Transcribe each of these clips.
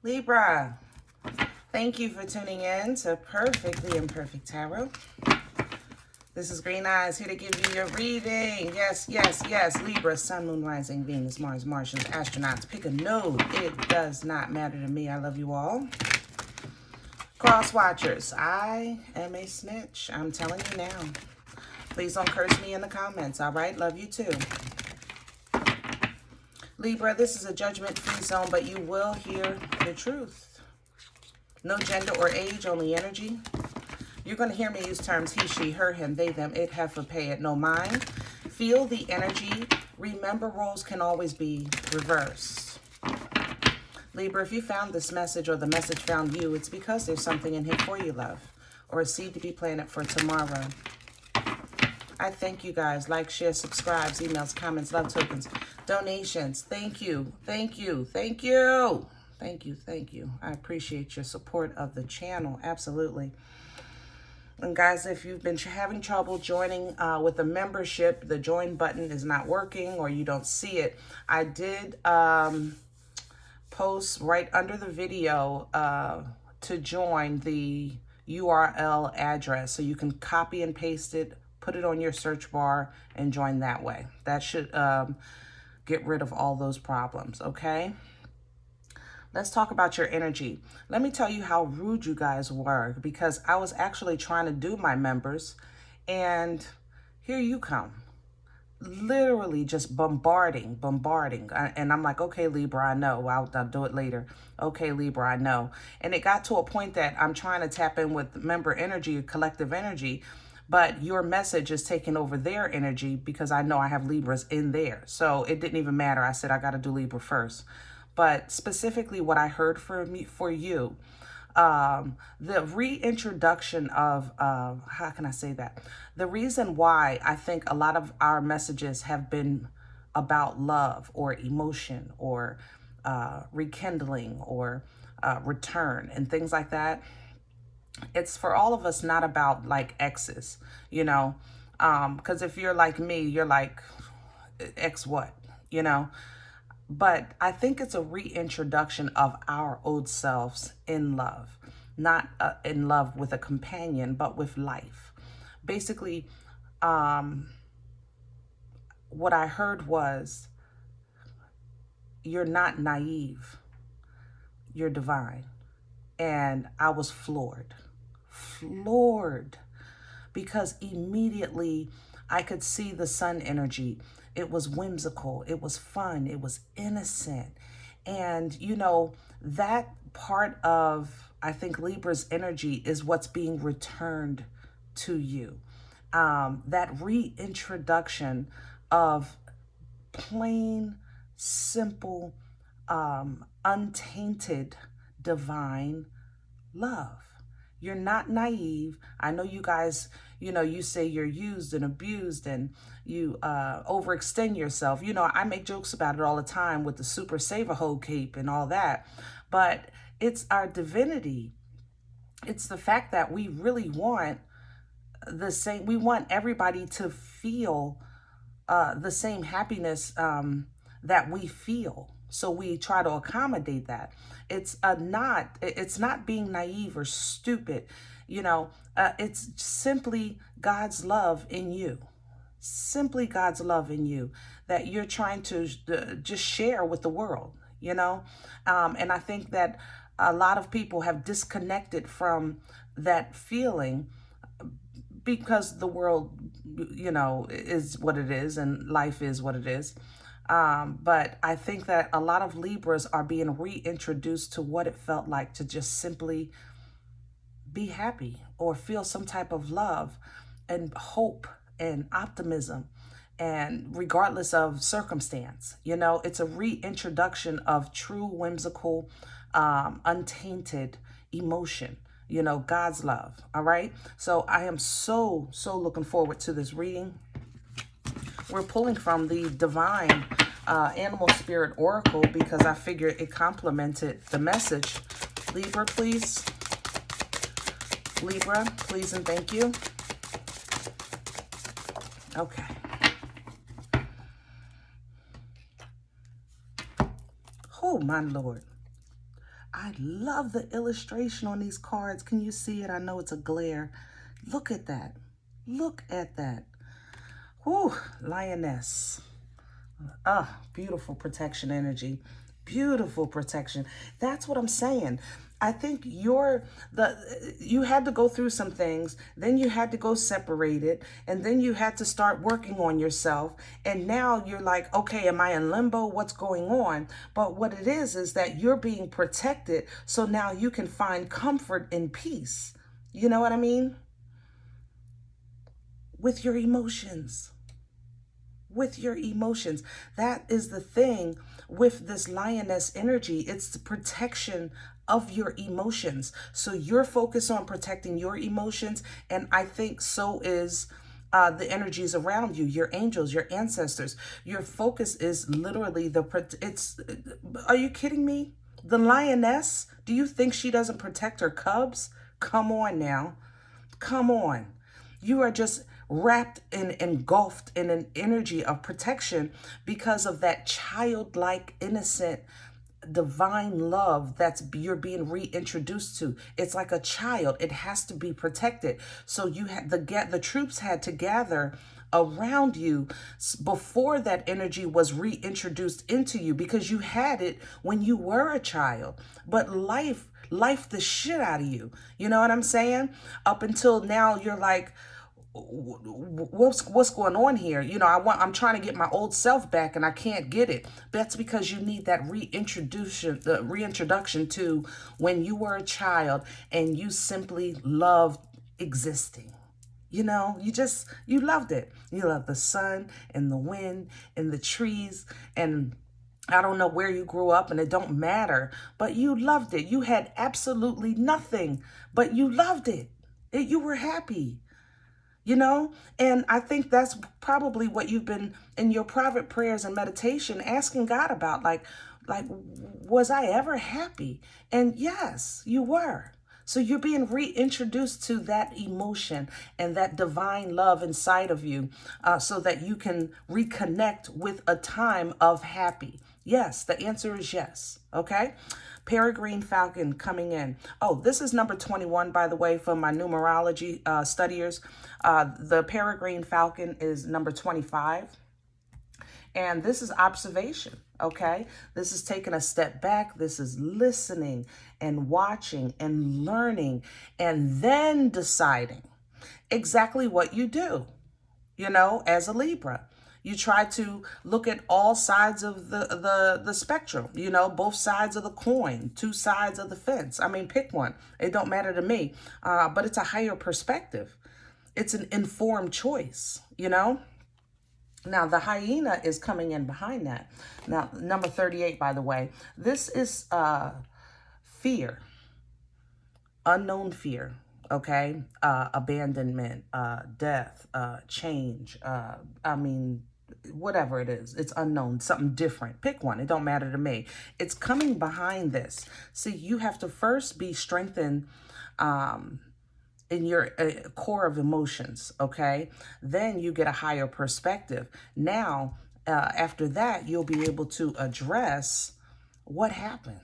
Libra, thank you for tuning in to Perfectly Imperfect Tarot. This is Green Eyes here to give you your reading. Yes, yes, yes. Libra, Sun, Moon, Rising, Venus, Mars, Martians, astronauts. Pick a node. It does not matter to me. I love you all. Cross watchers, I am a snitch. I'm telling you now. Please don't curse me in the comments, all right? Love you too. Libra, this is a judgment-free zone, but you will hear the truth. No gender or age, only energy. You're going to hear me use terms he, she, her, him, they, them, it, heifer, pay it, no mind. Feel the energy. Remember, roles can always be reversed. Libra, if you found this message or the message found you, it's because there's something in here for you, love, or a seed to be planted for tomorrow. I thank you guys. Like, share, subscribes, emails, comments, love tokens, donations. Thank you. Thank you. Thank you. Thank you. Thank you. I appreciate your support of the channel. Absolutely. And guys, if you've been having trouble joining with a membership, the join button is not working or you don't see it. I did post right under the video to join the URL address. So you can copy and paste it, put it on your search bar, and join that way. That should get rid of all those problems, okay? Let's talk about your energy. Let me tell you how rude you guys were, because I was actually trying to do my members, and here you come. Literally just bombarding. And I'm like, okay, Libra, I know. I'll do it later. Okay, Libra, I know. And it got to a point that I'm trying to tap in with member energy, collective energy, but your message is taking over their energy because I know I have Libras in there. So it didn't even matter. I said, I got to do Libra first. But specifically what I heard for you, the reintroduction of, how can I say that? The reason why I think a lot of our messages have been about love or emotion or rekindling or return and things like that. It's for all of us, not about like exes, you know, because if you're like me, you're like, ex what, you know? But I think it's a reintroduction of our old selves in love, not in love with a companion, but with life. Basically, what I heard was, you're not naive, you're divine. And I was floored, because immediately I could see the sun energy. It was whimsical, it was fun, it was innocent. And, you know, that part of, I think, Libra's energy is what's being returned to you. That reintroduction of plain, simple, untainted, divine love. You're not naive. I know you guys, you know, you say you're used and abused and you overextend yourself. You know, I make jokes about it all the time with the super save-a-hoe cape and all that. But it's our divinity. It's the fact that we really want the same. We want everybody to feel the same happiness that we feel. So we try to accommodate that. It's not being naive or stupid, you know. It's simply God's love in you. Simply God's love in you that you're trying to just share with the world, you know. And I think that a lot of people have disconnected from that feeling because the world, you know, is what it is and life is what it is. But I think that a lot of Libras are being reintroduced to what it felt like to just simply be happy or feel some type of love and hope and optimism, and regardless of circumstance. You know, it's a reintroduction of true whimsical, untainted emotion. You know, God's love. All right. So I am so looking forward to this reading. We're pulling from the Divine Animal Spirit Oracle because I figured it complemented the message. Libra, please. Libra, please and thank you. Okay. Oh, my Lord. I love the illustration on these cards. Can you see it? I know it's a glare. Look at that. Look at that. Whew, lioness. Ah, beautiful protection energy. Beautiful protection. That's what I'm saying. I think you had to go through some things, then you had to go separate it, and then you had to start working on yourself. And now you're like, okay, am I in limbo? What's going on? But what it is that you're being protected. So now you can find comfort and peace. You know what I mean? With your emotions. With your emotions. That is the thing with this lioness energy. It's the protection of your emotions. So you're focused on protecting your emotions, and I think so is the energies around you, your angels, your ancestors. Your focus is literally are you kidding me? The lioness, do you think she doesn't protect her cubs? Come on now. Come on. You are just wrapped and engulfed in an energy of protection because of that childlike, innocent, divine love you're being reintroduced to. It's like a child. It has to be protected. So you had the troops had to gather around you before that energy was reintroduced into you, because you had it when you were a child. But life the shit out of you. You know what I'm saying? Up until now, you're like, what's going on here? You know, I'm trying to get my old self back and I can't get it. That's because you need that reintroduction to when you were a child and you simply loved existing. You know, you loved it. You loved the sun and the wind and the trees, and I don't know where you grew up and it don't matter, but you loved it. You had absolutely nothing, but you loved it. You were happy. You know, and I think that's probably what you've been in your private prayers and meditation asking God about, like, was I ever happy? And yes, you were. So you're being reintroduced to that emotion and that divine love inside of you, so that you can reconnect with a time of happy. Yes, the answer is yes. Okay. Peregrine Falcon coming in. Oh, this is number 21, by the way, for my numerology studiers. The Peregrine Falcon is number 25. And this is observation, okay? This is taking a step back. This is listening and watching and learning and then deciding exactly what you do, you know, as a Libra. You try to look at all sides of the spectrum, you know, both sides of the coin, two sides of the fence. I mean, pick one. It don't matter to me, but it's a higher perspective. It's an informed choice, you know. Now, the hyena is coming in behind that. Now, number 38, by the way, this is fear, unknown fear. Okay, abandonment, death, change. I mean, whatever it is, it's unknown, something different. Pick one. It don't matter to me. It's coming behind this. See, you have to first be strengthened in your core of emotions. Okay, then you get a higher perspective. Now, after that, you'll be able to address what happened.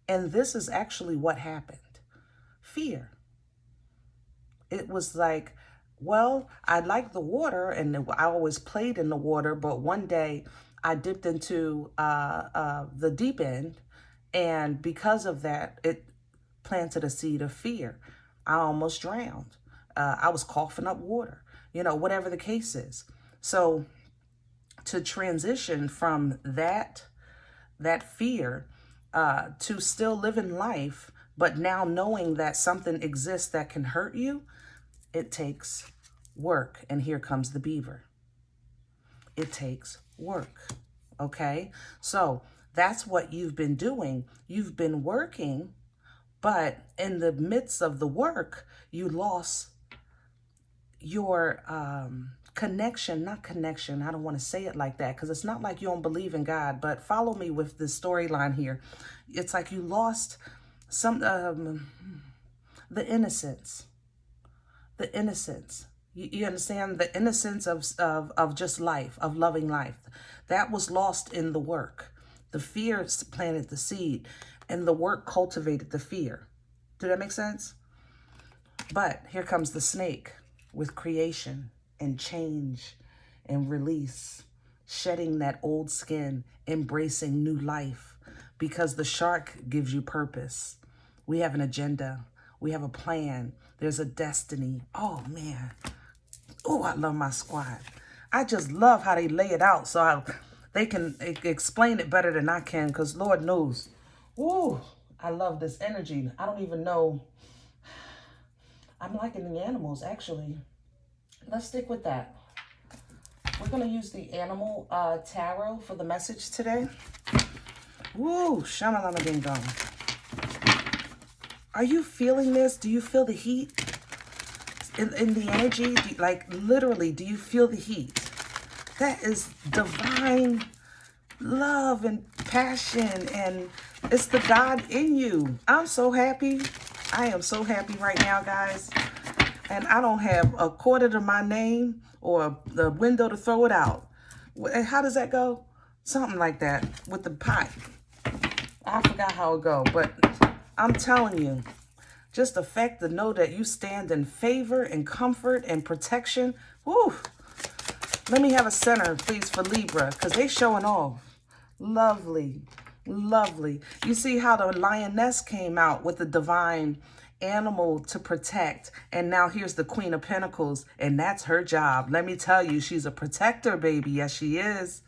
And this is actually what happened. Fear. It was like, well, I liked the water and I always played in the water, but one day I dipped into the deep end, and because of that, it planted a seed of fear. I almost drowned. I was coughing up water, you know, whatever the case is. So to transition from that fear to still living life, but now knowing that something exists that can hurt you, it takes work. And here comes the beaver. It takes work. Okay? So that's what you've been doing. You've been working, but in the midst of the work, you lost your not connection. I don't want to say it like that because it's not like you don't believe in God, but follow me with this storyline here. It's like you lost some, the innocence. The innocence. You understand? The innocence of just life, of loving life. That was lost in the work. The fear planted the seed. And the work cultivated the fear. Did that make sense? But here comes the snake with creation and change and release, shedding that old skin, embracing new life, because the shark gives you purpose. We have an agenda. We have a plan. There's a destiny. Oh, man. Oh, I love my squad. I just love how they lay it out so they can explain it better than I can, because Lord knows. Ooh, I love this energy. I don't even know. I'm liking the animals, actually. Let's stick with that. We're going to use the animal tarot for the message today. Woo, shamalama ding dong. Are you feeling this? Do you feel the heat in the energy? Like, literally, do you feel the heat? That is divine love and passion, and it's the God in you. I'm so happy. I am so happy right now, guys. And I don't have a quarter to my name or the window to throw it out. How does that go? Something like that with the pot. I forgot how it go, but I'm telling you, just the fact to know that you stand in favor and comfort and protection. Woo! Let me have a center, please, for Libra, because they showing off. Lovely, lovely. You see how the lioness came out with the divine animal to protect, and now here's the Queen of Pentacles, and that's her job. Let me tell you, she's a protector, baby. Yes, she is.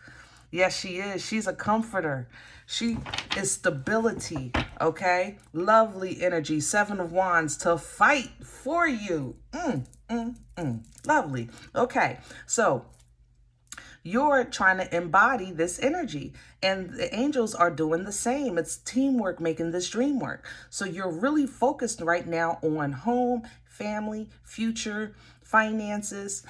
Yes, she is. She's a comforter. She is stability, okay? Lovely energy. 7 of Wands to fight for you. Lovely. Okay, so you're trying to embody this energy, and the angels are doing the same. It's teamwork making this dream work. So you're really focused right now on home, family, future, finances,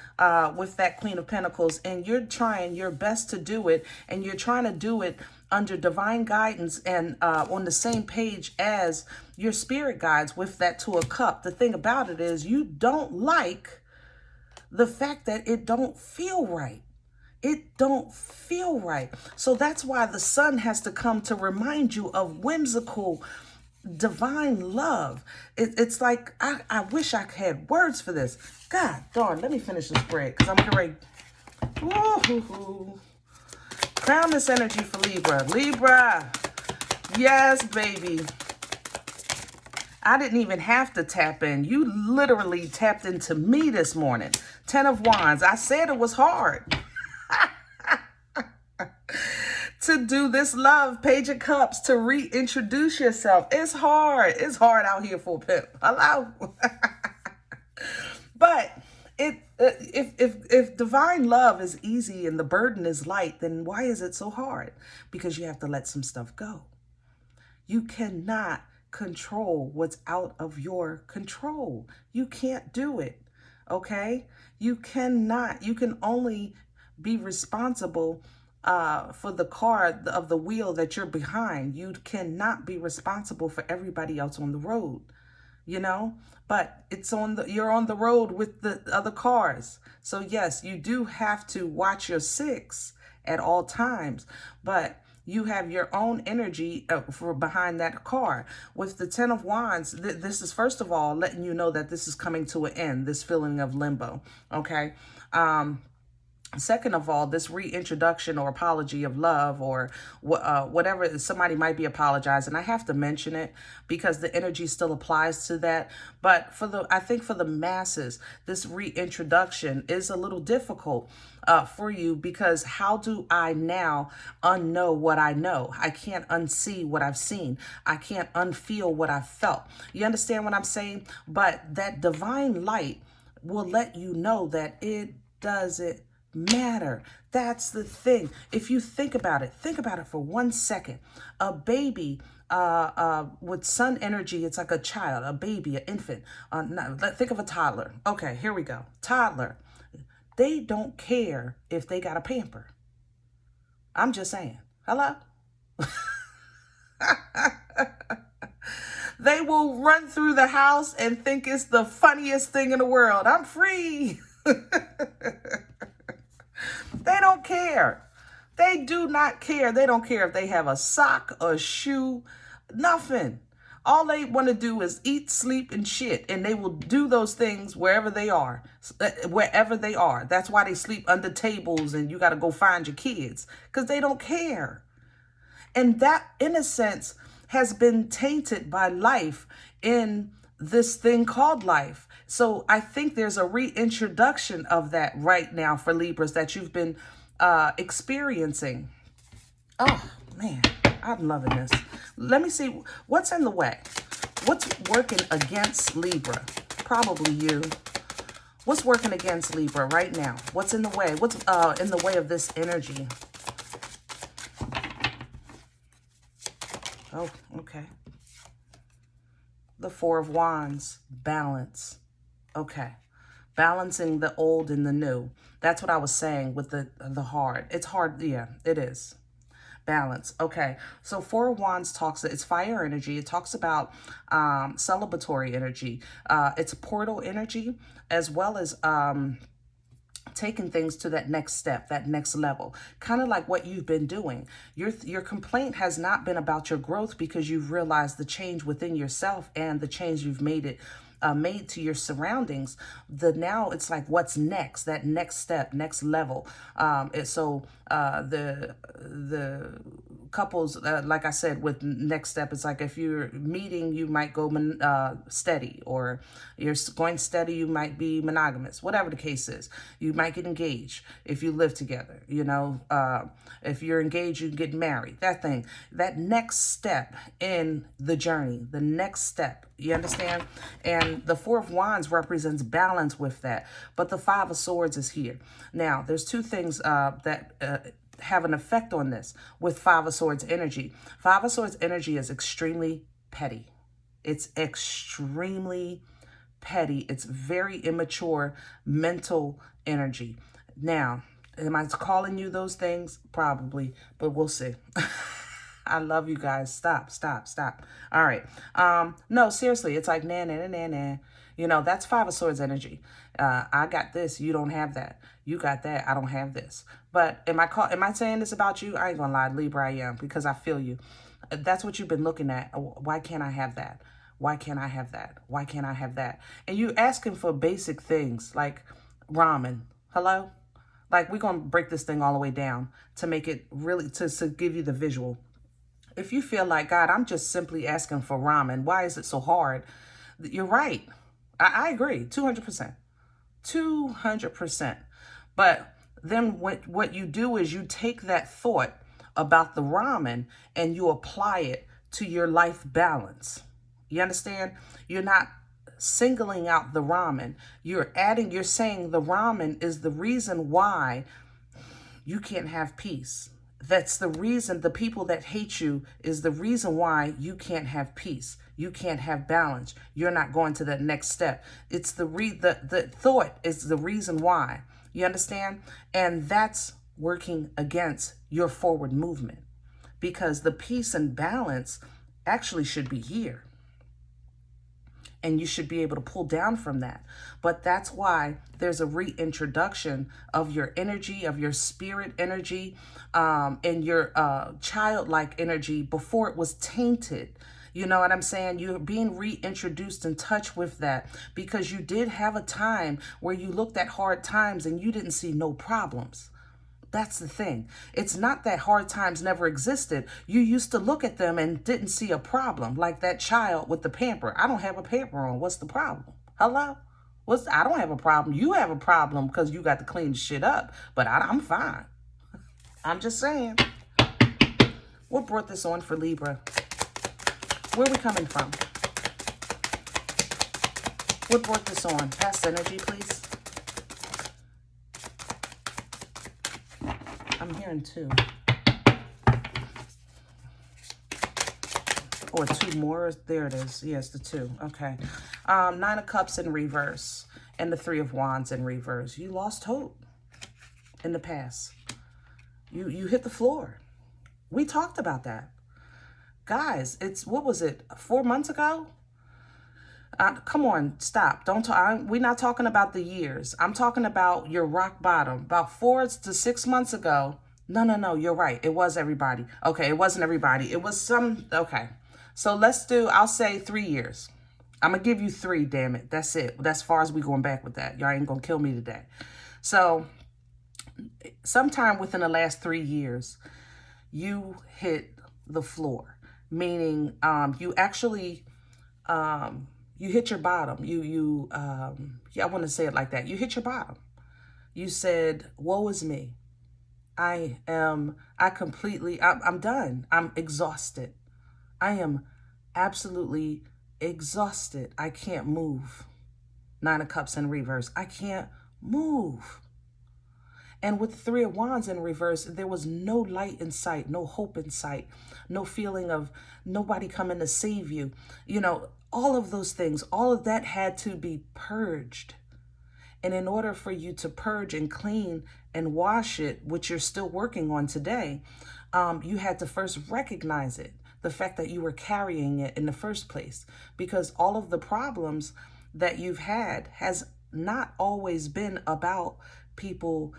with that Queen of Pentacles, and you're trying your best to do it, and you're trying to do it under divine guidance and on the same page as your spirit guides with that Two of Cups. The thing about it is you don't like the fact that it don't feel right. It don't feel right. So that's why the sun has to come to remind you of whimsical, divine love. It's like, I wish I had words for this. God darn, let me finish this spread because I'm getting ready. Woo-hoo-hoo. Crown this energy for Libra. Libra. Yes, baby. I didn't even have to tap in. You literally tapped into me this morning. 10 of Wands. I said it was hard to do this love. Page of Cups, to reintroduce yourself. It's hard. It's hard out here for a pimp. Hello. But if divine love is easy and the burden is light, then why is it so hard? Because you have to let some stuff go. You cannot control what's out of your control. You can't do it. Okay? You cannot. You can only be responsible for the car of the wheel that you're behind. You cannot be responsible for everybody else on the road, you know, but you're on the road with the other cars. So yes, you do have to watch your 6 at all times, but you have your own energy for behind that car. With the 10 of Wands, this is first of all letting you know that this is coming to an end, this feeling of limbo. Okay. Second of all, this reintroduction or apology of love or whatever, somebody might be apologizing. I have to mention it because the energy still applies to that. But I think for the masses, this reintroduction is a little difficult for you, because how do I now unknow what I know? I can't unsee what I've seen. I can't unfeel what I've felt. You understand what I'm saying? But that divine light will let you know that it doesn't matter. That's the thing. If you think about it for 1 second. A baby with sun energy, it's like a child, a baby, an infant. Think of a toddler. Okay, here we go. Toddler. They don't care if they got a pamper. I'm just saying. Hello? They will run through the house and think it's the funniest thing in the world. I'm free. They don't care. They do not care. They don't care if they have a sock, a shoe, Nothing. All they want to do is eat, sleep, and shit. And they will do those things wherever they are. Wherever they are. That's why they sleep under tables and you got to go find your kids. Because they don't care. And that, in a sense, has been tainted by life in this thing called life. So I think there's a reintroduction of that right now for Libras that you've been experiencing. Oh, man, I'm loving this. Let me see what's in the way. What's working against Libra? Probably you. What's working against Libra right now? What's in the way? What's in the way of this energy? Oh, okay. The Four of Wands, balance. Okay. Balancing the old and the new. That's what I was saying with the hard. It's hard. Yeah, it is. Balance. Okay. So Four of Wands talks, it's fire energy. It talks about celebratory energy. It's portal energy, as well as taking things to that next step, that next level, kind of like what you've been doing. Your complaint has not been about your growth because you've realized the change within yourself and the change you've made to your surroundings. Now it's like, what's next? That next step, next level. The couples, like I said, with next step, it's like if you're meeting, you might go steady, or you're going steady, you might be monogamous, whatever the case is. You might get engaged if you live together, you know, if you're engaged, you get married, that thing, that next step in the journey, the next step, you understand? And the Four of Wands represents balance with that, but the Five of Swords is here. Now, there's two things that have an effect on this with Five of Swords energy. Five of Swords energy is extremely petty. It's extremely petty. It's very immature mental energy. Now, am I calling you those things? Probably, but we'll see. I love you guys. Stop. All right. No, seriously, it's like nah. You know, that's Five of Swords energy. I got this, you don't have that. You got that, I don't have this. But am I saying this about you? I ain't gonna lie, Libra, I am, because I feel you. That's what you've been looking at. Why can't I have that? Why can't I have that? Why can't I have that? And you asking for basic things like ramen. Hello? Like, we're gonna break this thing all the way down to make it really, to give you the visual. If you feel like, God, I'm just simply asking for ramen, why is it so hard? You're right. I agree, 200%. 200%. But then what you do is you take that thought about the ramen and you apply it to your life balance. You understand? You're not singling out the ramen. You're saying the ramen is the reason why you can't have peace. That's the reason. The people that hate you is the reason why you can't have peace. You can't have balance. You're not going to the next step. It's the thought is the reason why. You understand? And that's working against your forward movement, because the peace and balance actually should be here. And you should be able to pull down from that. But that's why there's a reintroduction of your energy, of your spirit energy, and your childlike energy before it was tainted. You know what I'm saying? You're being reintroduced in touch with that, because you did have a time where you looked at hard times and you didn't see no problems. That's the thing. It's not that hard times never existed. You used to look at them and didn't see a problem, like that child with the pamper. I don't have a pamper on. What's the problem? Hello? I don't have a problem. You have a problem because you got to clean the shit up, but I'm fine. I'm just saying. What brought this on for Libra? Where are we coming from? What brought this on? Past energy, please. I'm hearing two. Or two more. There it is. Yes, the two. Okay. Nine of Cups in reverse. And the Three of Wands in reverse. You lost hope in the past. You hit the floor. We talked about that. Guys, what was it, 4 months ago? Come on, stop. Don't talk. We're not talking about the years. I'm talking about your rock bottom. About 4 to 6 months ago. No, you're right. It was everybody. Okay, it wasn't everybody. It was some, okay. So let's do, I'll say 3 years. I'm going to give you 3, damn it. That's it. That's as far as we going back with that. Y'all ain't going to kill me today. So sometime within the last 3 years, you hit the floor, meaning you actually, you hit your bottom. Yeah, I want to say it like that. You hit your bottom. You said, woe is me. I'm done. I'm exhausted. I am absolutely exhausted. I can't move. 9 of Cups in reverse. I can't move. And with the 3 of Wands in reverse, there was no light in sight, no hope in sight, no feeling of nobody coming to save you. You know, all of those things, all of that had to be purged. And in order for you to purge and clean and wash it, which you're still working on today, you had to first recognize it, the fact that you were carrying it in the first place. Because all of the problems that you've had has not always been about people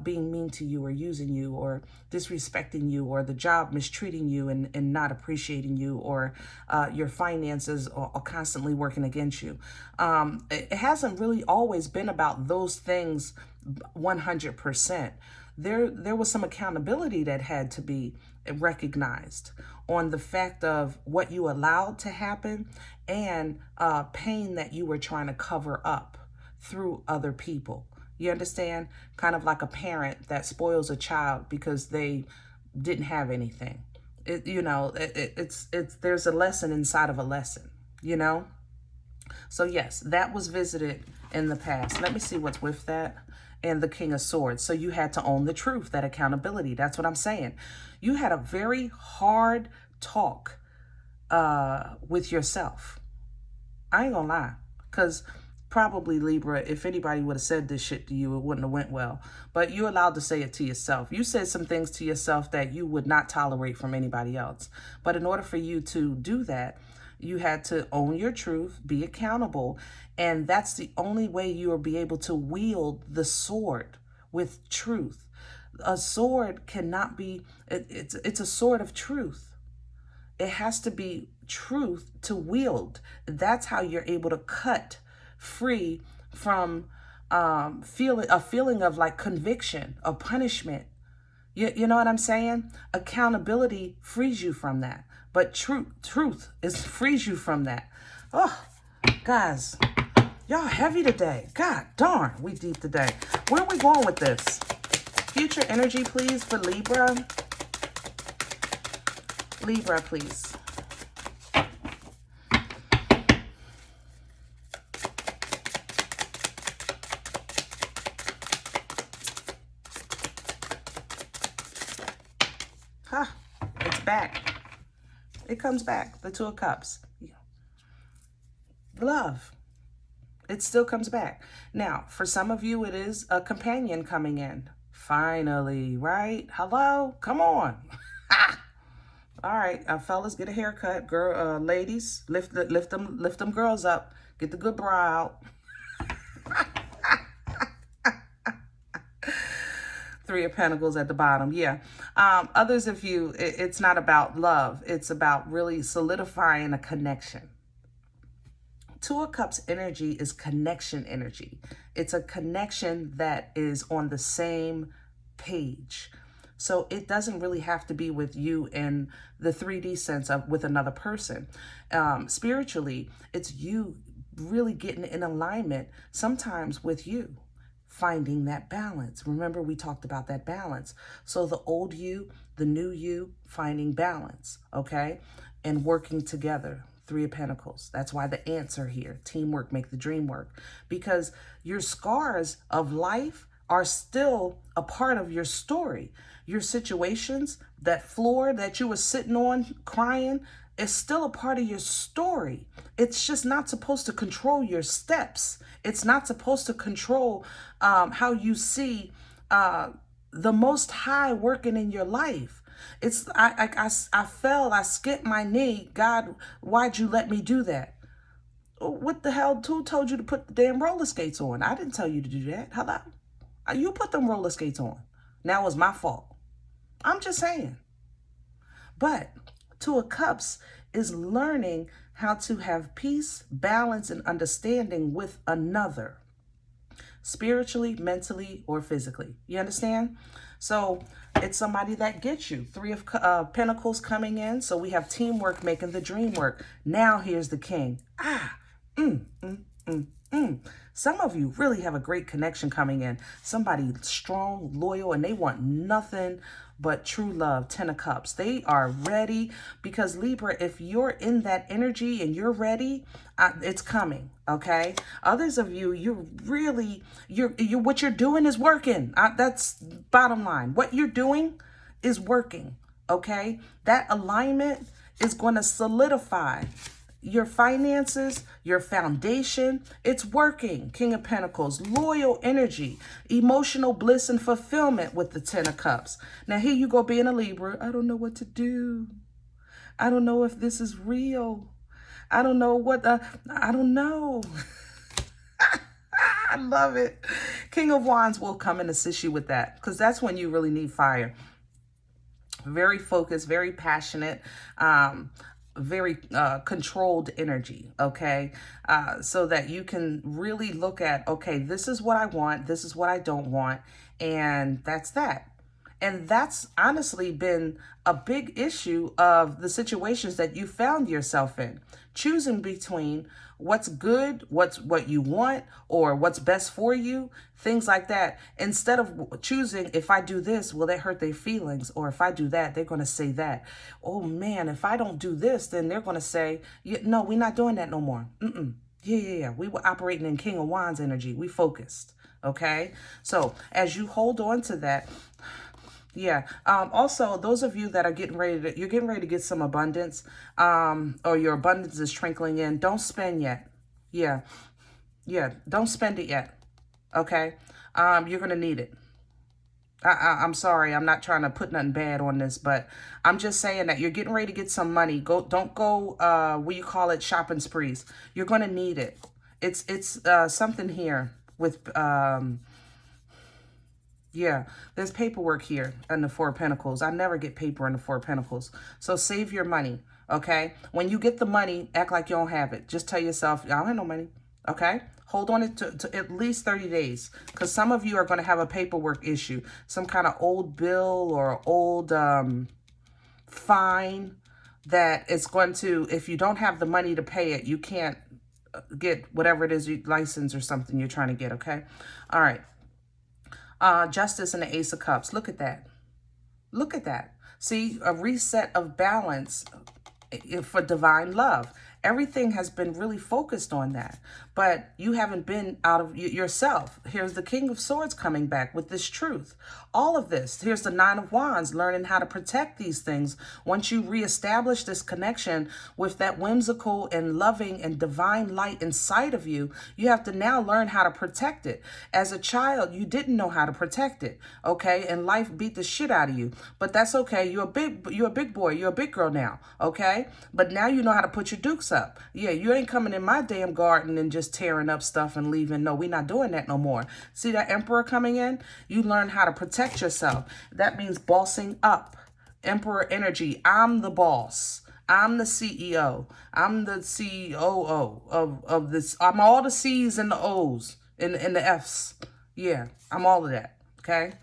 being mean to you or using you or disrespecting you or the job mistreating you and not appreciating you or your finances are constantly working against you. It hasn't really always been about those things 100%. There was some accountability that had to be recognized on the fact of what you allowed to happen and pain that you were trying to cover up through other people. You understand? Kind of like a parent that spoils a child because they didn't have anything. There's a lesson inside of a lesson, you know? So yes, that was visited in the past. Let me see what's with that. And the King of Swords. So you had to own the truth, that accountability. That's what I'm saying. You had a very hard talk with yourself. I ain't gonna lie. Because probably, Libra, if anybody would have said this shit to you, it wouldn't have went well. But you're allowed to say it to yourself. You said some things to yourself that you would not tolerate from anybody else. But in order for you to do that, you had to own your truth, be accountable. And that's the only way you will be able to wield the sword with truth. A sword cannot be, it's a sword of truth. It has to be truth to wield. That's how you're able to cut free from a feeling of like conviction or punishment. You know what I'm saying? Accountability frees you from that. But truth frees you from that. Oh, guys, y'all heavy today. God darn, we deep today. Where are we going with this? Future energy, please, for Libra. Libra, please. It's back. It comes back. The 2 of Cups. Love. It still comes back. Now, for some of you, it is a companion coming in. Finally, right? Hello? Come on. All right, fellas, get a haircut. Ladies, lift them girls up. Get the good bra out. 3 of Pentacles at the bottom. Yeah. Others of you, it's not about love. It's about really solidifying a connection. 2 of Cups energy is connection energy. It's a connection that is on the same page. So it doesn't really have to be with you in the 3D sense of with another person. Spiritually, it's you really getting in alignment sometimes with you. Finding that balance. Remember, we talked about that balance. So the old you, the new you, finding balance, okay? And working together. 3 of Pentacles. That's why the ants are here. Teamwork make the dream work. Because your scars of life are still a part of your story. Your situations, that floor that you were sitting on crying, is still a part of your story. It's just not supposed to control your steps. It's not supposed to control how you see the Most High working in your life. It's I fell, I skipped my knee. God, why'd you let me do that? What the hell? Who told you to put the damn roller skates on? I didn't tell you to do that. Hello? You put them roller skates on. Now it's my fault. I'm just saying. But 2 of Cups is learning how to have peace, balance, and understanding with another, spiritually, mentally, or physically. You understand? So it's somebody that gets you. Three of Pentacles coming in. So we have teamwork making the dream work. Now here's the king. Some of you really have a great connection coming in. Somebody strong, loyal, and they want nothing but true love. 10 of Cups. They are ready because Libra, if you're in that energy and you're ready, it's coming. Okay. Others of you, you're what you're doing is working. That's bottom line. What you're doing is working. Okay. That alignment is going to solidify your finances, your foundation. It's working. King of Pentacles, loyal energy, emotional bliss and fulfillment with the 10 of Cups. Now here you go being a Libra. I don't know what to do. I don't know if this is real. I don't know what I don't know. I love it. King of Wands will come and assist you with that because that's when you really need fire. Very focused, very passionate, very controlled energy, okay? So that you can really look at, okay, this is what I want, this is what I don't want, and that's that. And that's honestly been a big issue of the situations that you found yourself in. Choosing between what's good, what you want, or what's best for you, things like that. Instead of choosing, if I do this, will that hurt their feelings? Or if I do that, they're going to say that. Oh man, if I don't do this, then they're going to say, no, we're not doing that no more. Yeah. We were operating in King of Wands energy. We focused. Okay. So as you hold on to that, yeah. Also, those of you that are you're getting ready to get some abundance, or your abundance is trickling in. Don't spend yet. Yeah. Don't spend it yet. Okay. You're going to need it. I'm sorry. I'm not trying to put nothing bad on this, but I'm just saying that you're getting ready to get some money. Don't go, what you call it, shopping sprees. You're going to need it. It's something here with, yeah, there's paperwork here in the Four of Pentacles. I never get paper in the Four of Pentacles. So save your money, okay? When you get the money, act like you don't have it. Just tell yourself, I don't have no money, okay? Hold on to at least 30 days because some of you are going to have a paperwork issue. Some kind of old bill or old fine that it's going to, if you don't have the money to pay it, you can't get whatever it is, license or something you're trying to get, okay? All right. Justice and the Ace of Cups. Look at that. Look at that. See, a reset of balance for divine love. Everything has been really focused on that, but you haven't been out of yourself. Here's the King of Swords coming back with this truth. All of this. Here's the Nine of Wands, learning how to protect these things. Once you reestablish this connection with that whimsical and loving and divine light inside of you, you have to now learn how to protect it. As a child, you didn't know how to protect it, okay? And life beat the shit out of you, but that's okay. You're a big boy. You're a big girl now, okay? But now you know how to put your dukes up. Yeah, you ain't coming in my damn garden and just tearing up stuff and leaving. No, we're not doing that no more. See that Emperor coming in? You learn how to protect yourself. That means bossing up. Emperor energy. I'm the boss. I'm the CEO. I'm the COO of this. I'm all the C's and the O's and the F's. Yeah, I'm all of that. Okay?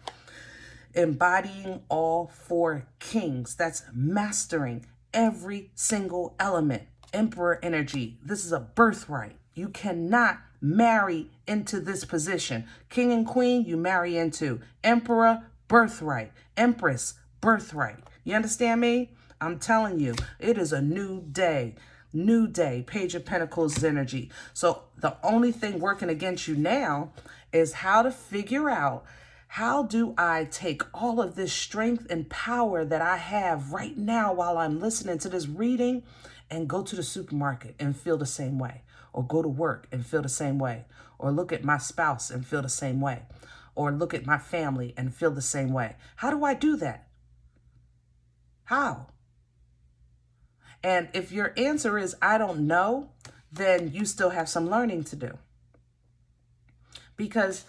Embodying all four kings. That's mastering every single element. Emperor energy. This is a birthright. You cannot marry into this position. King and queen, you marry into. Emperor, birthright. Empress, birthright. You understand me? I'm telling you, it is a new day. New day. Page of Pentacles energy. So the only thing working against you now is how to figure out, how do I take all of this strength and power that I have right now while I'm listening to this reading and go to the supermarket and feel the same way, or go to work and feel the same way, or look at my spouse and feel the same way, or look at my family and feel the same way. How do I do that? How? And if your answer is, I don't know, then you still have some learning to do. Because,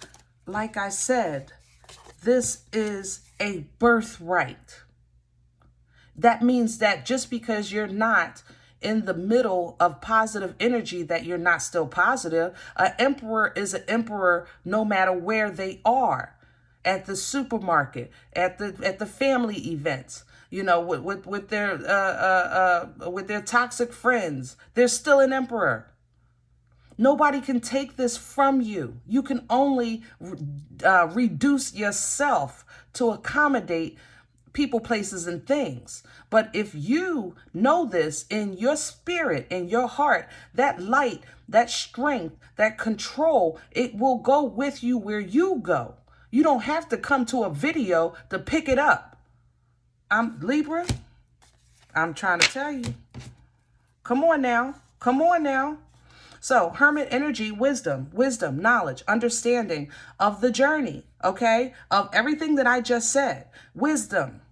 like I said, this is a birthright. That means that just because you're not in the middle of positive energy that you're not still positive. An emperor is an emperor no matter where they are. At the supermarket, at the family events, you know, with their toxic friends, they're still an emperor. Nobody can take this from you. You can only reduce yourself to accommodate people, places, and things. But if you know this in your spirit, in your heart, that light, that strength, that control, it will go with you where you go. You don't have to come to a video to pick it up. Libra, I'm trying to tell you. Come on now. Come on now. So Hermit energy, wisdom, knowledge, understanding of the journey, okay? Of everything that I just said. Wisdom.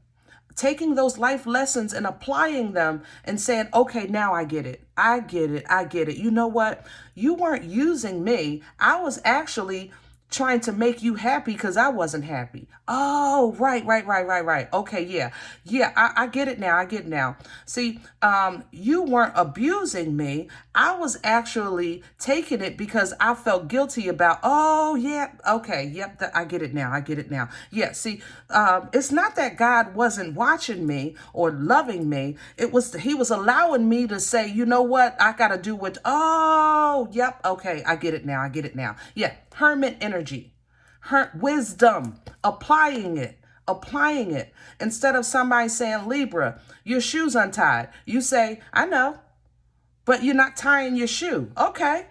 Taking those life lessons and applying them and saying, okay, now I get it. I get it. I get it. You know what? You weren't using me. I was actually trying to make you happy because I wasn't happy. Oh, right. Okay, yeah, I get it now. I get it now. See, you weren't abusing me. I was actually taking it because I felt guilty about, oh, yeah, okay, yep, I get it now. I get it now. Yeah, see, it's not that God wasn't watching me or loving me. He was allowing me to say, you know what, I got to do what, oh, yep, okay, I get it now. I get it now. Yeah, Hermit energy. Wisdom, applying it. Instead of somebody saying, Libra, your shoe's untied. You say, I know, but you're not tying your shoe. Okay.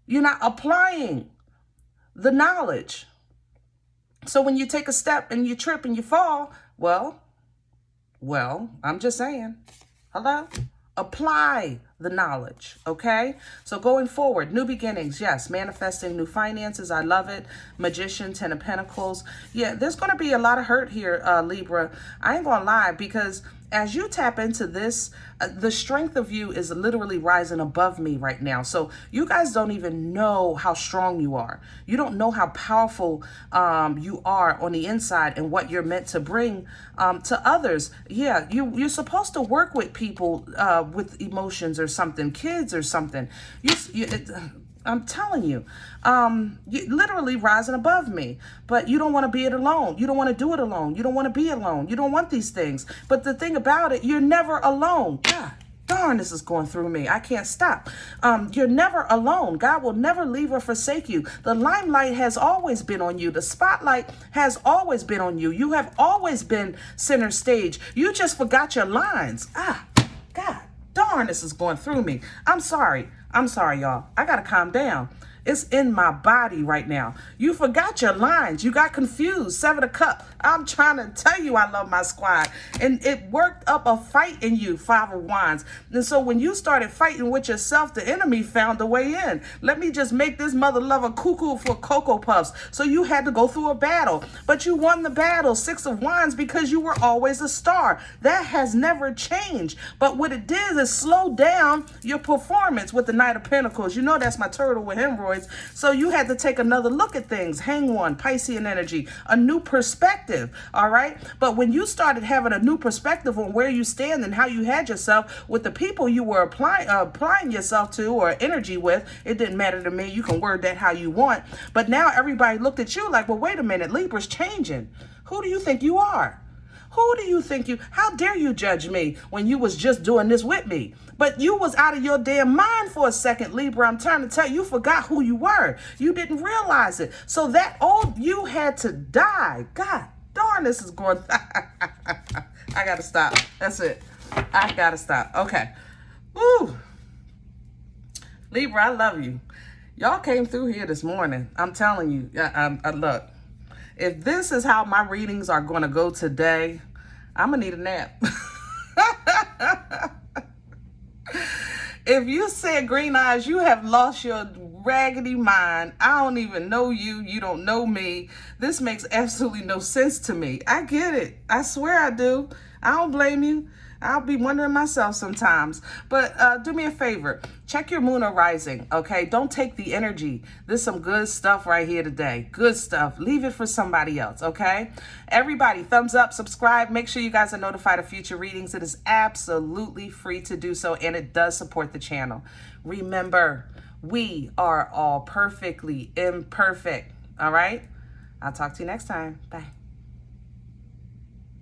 You're not applying the knowledge. So when you take a step and you trip and you fall, well, I'm just saying, hello? Apply the knowledge, okay? So going forward, new beginnings, yes, manifesting new finances, I love it. Magician, Ten of Pentacles. Yeah, there's going to be a lot of hurt here, Libra. I ain't going to lie, because as you tap into this, the strength of you is literally rising above me right now. So you guys don't even know how strong you are. You don't know how powerful you are on the inside and what you're meant to bring to others. Yeah, you're supposed to work with people with emotions or something, kids or something. I'm telling you, you're literally rising above me, but you don't want to be it alone. You don't want to do it alone. You don't want to be alone. You don't want these things. But the thing about it, you're never alone. God darn, this is going through me. I can't stop. You're never alone. God will never leave or forsake you. The limelight has always been on you. The spotlight has always been on you. You have always been center stage. You just forgot your lines. God darn, this is going through me. I'm sorry, y'all. I got to calm down. It's in my body right now. You forgot your lines. You got confused. Seven of Cups. I'm trying to tell you I love my squad. And it worked up a fight in you, Five of Wands. And so when you started fighting with yourself, the enemy found a way in. Let me just make this mother lover cuckoo for Cocoa Puffs. So you had to go through a battle. But you won the battle, Six of Wands, because you were always a star. That has never changed. But what it did is slow down your performance with the Knight of Pentacles. You know that's my turtle with hemorrhoids. So you had to take another look at things. Hang one, Piscean energy, a new perspective, all right? But when you started having a new perspective on where you stand and how you had yourself with the people you were applying yourself to or energy with, it didn't matter to me. You can word that how you want. But now everybody looked at you like, well, wait a minute, Libra's changing. Who do you think you are? Who do you think how dare you judge me when you was just doing this with me? But you was out of your damn mind for a second, Libra. I'm trying to tell you, you forgot who you were. You didn't realize it. So that old you had to die. God darn, this is going. I got to stop. That's it. I got to stop. Okay. Woo. Libra, I love you. Y'all came through here this morning. I'm telling you. Look. If this is how my readings are going to go today, I'm going to need a nap. If you said green eyes, you have lost your raggedy mind. I don't even know you. You don't know me. This makes absolutely no sense to me. I get it. I swear I do. I don't blame you. I'll be wondering myself sometimes. But do me a favor. Check your moon or rising, okay? Don't take the energy. There's some good stuff right here today. Good stuff. Leave it for somebody else, okay? Everybody, thumbs up, subscribe. Make sure you guys are notified of future readings. It is absolutely free to do so, and it does support the channel. Remember, we are all perfectly imperfect, all right? I'll talk to you next time. Bye.